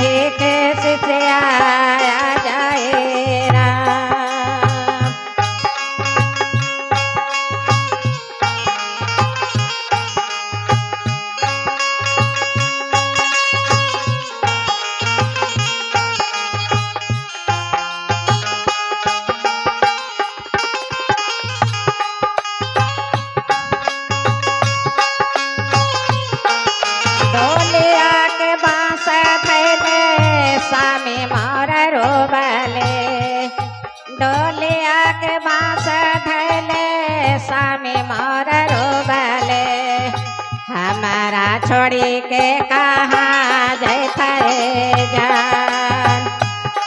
चढ़ी के सिसयाया जाए राम। डोलिया के बांस धैले स्वामी मोर रोबले, डोलिया के बांस धैले स्वामी मोर रोबले। हमारा छोड़ी के कहाँ जैथे जान,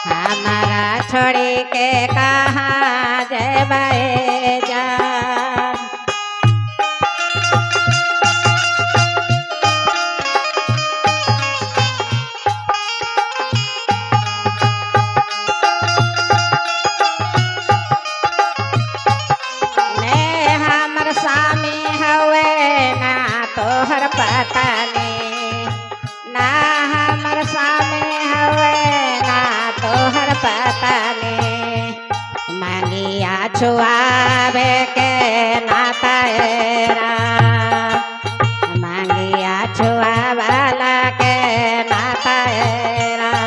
हमारा छोड़ी के कहाँ जैबे जान। स्वामी हवे ना तोहर पता नहीं, ना हमर स्वामी हवे ना तोहर पता नहीं। मांगिया छुआवे के नाता राम, मांगिया छुआवाला के नाता राम।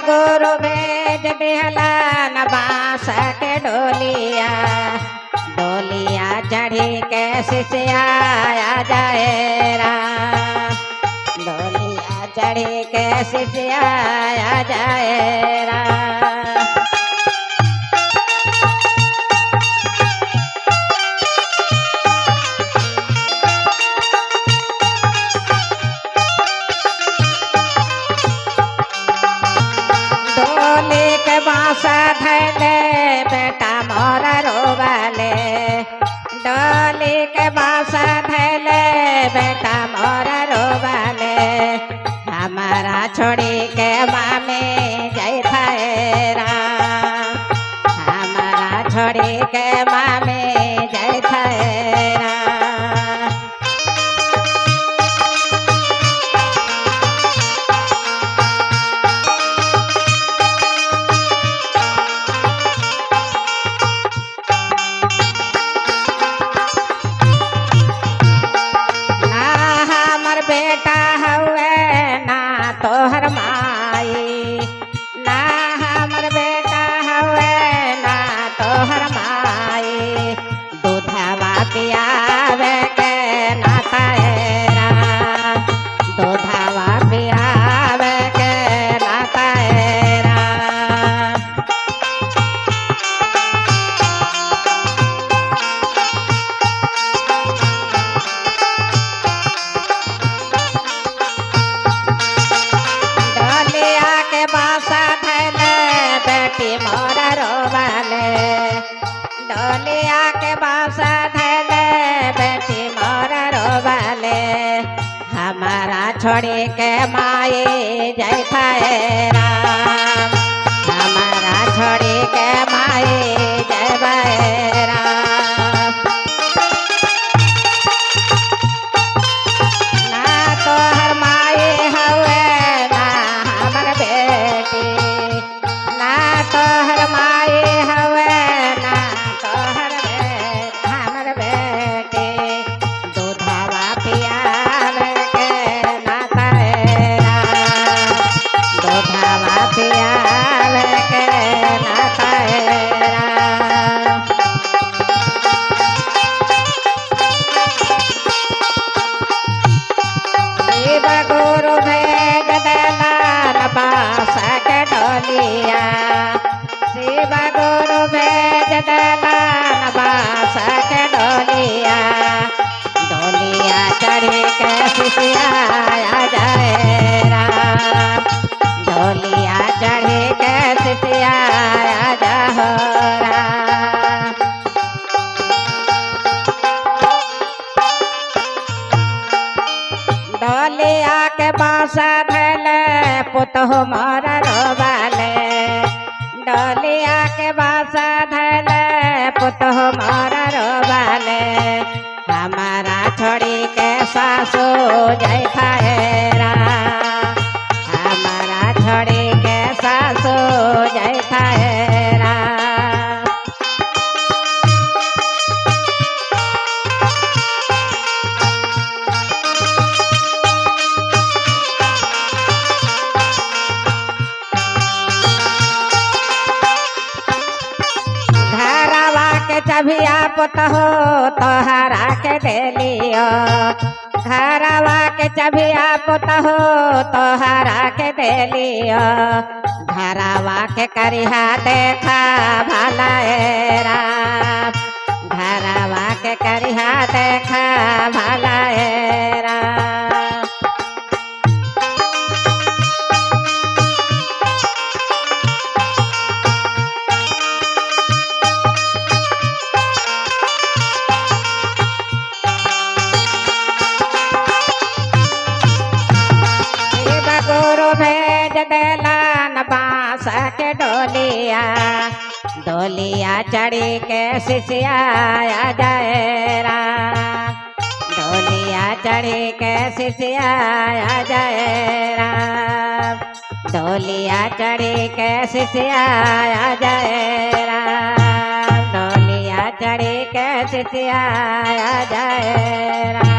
गुरु भेज दिहला न बांस के डोलिया, डोलिया चढ़ी के सिसयाया जाए राम, डोलिया चढ़ी के सिसयाया जाए राम। डोली के बांस धैले बेटा मोर रोबले, डोली के बांस धैले बेटा मोर रोबले। हमारा छोड़ी के मामी जैथे राम, हमारा छोड़ी के मामी जैथे राम। बेटा हवे ना तोहर माई, ना हमर बेटा हवे ना तोहर माई। दूधवा पियावे के नाता राम, दूधवा पियावे के नाता राम। बेटी मोर रोबले, डोलिया के बांस धैले बेटी मोर रोबले। हमारा छोड़ी के माई जैथे राम, हमारा छोड़ी के माई जैबे राम। ना तोहर माई हवे ना हमर बेटी, ना तोहर माई हवे ना तोहर हमर बेटी। दूधवा पियावे के नाता राम, दूधवा पियावे के नाता राम। बासा धैले पुतहु मोर रोबाले डोलिया के बासा धैले पुतहु मोर रोबाले हमारा छोड़ी के सासू जैठा हेरा हमारा छोड़ी के सासू जैठा हेरा चबिया पुतहो तोहरा के देलियो घरवा के चबिया पुतहो तोहरा के देलियो घरवा के करिहा देखा भलाएरा घरवा के करिहा देखा भलाएरा भेज देलन बांस के डोलिया डोलिया चढ़ी के सिसिया जाएरा डोलिया चढ़ी के सिसिया जाएरा डोलिया चढ़ी के सिसिया जाएरा डोलिया चढ़ी के सिसिया जाएरा